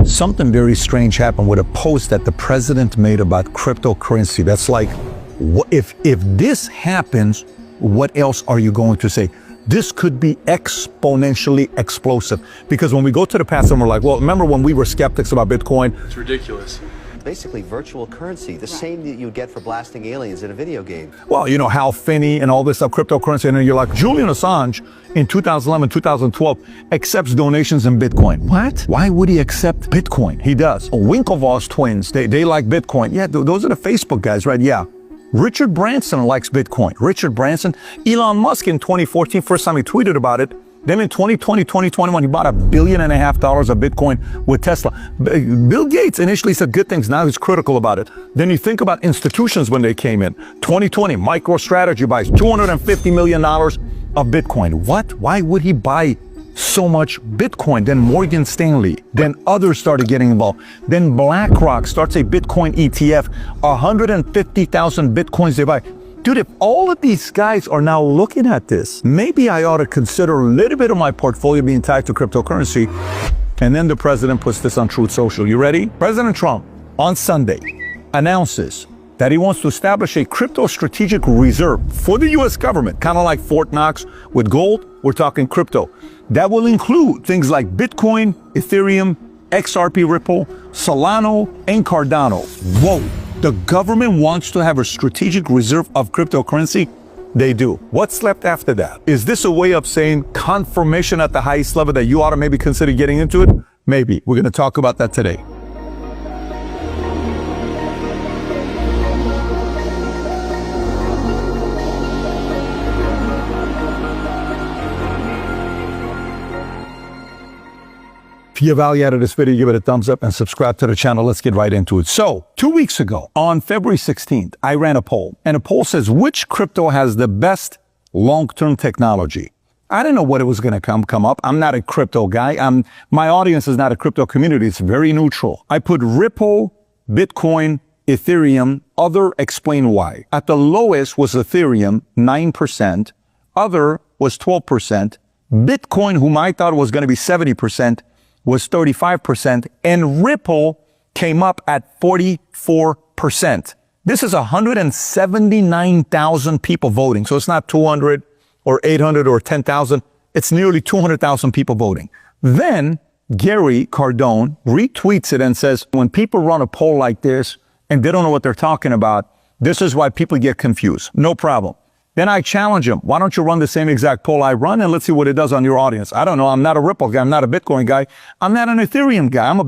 Something very strange happened with a post that the president made about cryptocurrency. That's like, if this happens, what else are you going to say? This could be exponentially explosive. Because when we go to the past and we're like, well, remember when we were skeptics about Bitcoin? It's ridiculous. Basically virtual currency, the same that you get for blasting aliens in a video game. Well, you know, Hal Finney and all this stuff, cryptocurrency, and then you're like, Julian Assange in 2011, 2012 accepts donations in Bitcoin. What? Why would he accept Bitcoin? He does. Winklevoss twins, they like Bitcoin. Yeah, those are the Facebook guys, right? Yeah. Richard Branson likes Bitcoin. Richard Branson, Elon Musk in 2014, first time he tweeted about it. Then in 2020, 2021, he bought $1.5 billion of Bitcoin with Tesla. Bill Gates initially said good things. Now he's critical about it. Then you think about institutions when they came in. 2020, MicroStrategy buys $250 million of Bitcoin. What? Why would he buy so much Bitcoin? Then Morgan Stanley, then others started getting involved. Then BlackRock starts a Bitcoin ETF, 150,000 Bitcoins they buy. Dude, if all of these guys are now looking at this, maybe I ought to consider a little bit of my portfolio being tied to cryptocurrency. And then the president puts this on Truth Social. You ready? President Trump on Sunday announces that he wants to establish a crypto strategic reserve for the U.S. government, kind of like Fort Knox with gold. We're talking crypto. That will include things like Bitcoin, Ethereum, XRP Ripple, Solana, and Cardano. Whoa. The government wants to have a strategic reserve of cryptocurrency. They do. What's left after that? Is this a way of saying confirmation at the highest level that you ought to maybe consider getting into it? Maybe. We're going to talk about that today. If you value out of this video, give it a thumbs up and subscribe to the channel. Let's get right into it. So 2 weeks ago, on February 16th, I ran a poll, and a poll says, which crypto has the best long-term technology? I didn't know what it was going to come up. I'm not a crypto guy. My audience is not a crypto community. It's very neutral. I put Ripple, Bitcoin, Ethereum, other, explain why. At the lowest was Ethereum, 9%. Other was 12%. Bitcoin, whom I thought was going to be 70%, was 35%, and Ripple came up at 44%. This is 179,000 people voting. So it's not 200 or 800 or 10,000. It's nearly 200,000 people voting. Then Gary Cardone retweets it and says, when people run a poll like this and they don't know what they're talking about, this is why people get confused. No problem. Then I challenge him. Why don't you run the same exact poll I run and let's see what it does on your audience? I don't know. I'm not a Ripple guy. I'm not a Bitcoin guy. I'm not an Ethereum guy. I'm a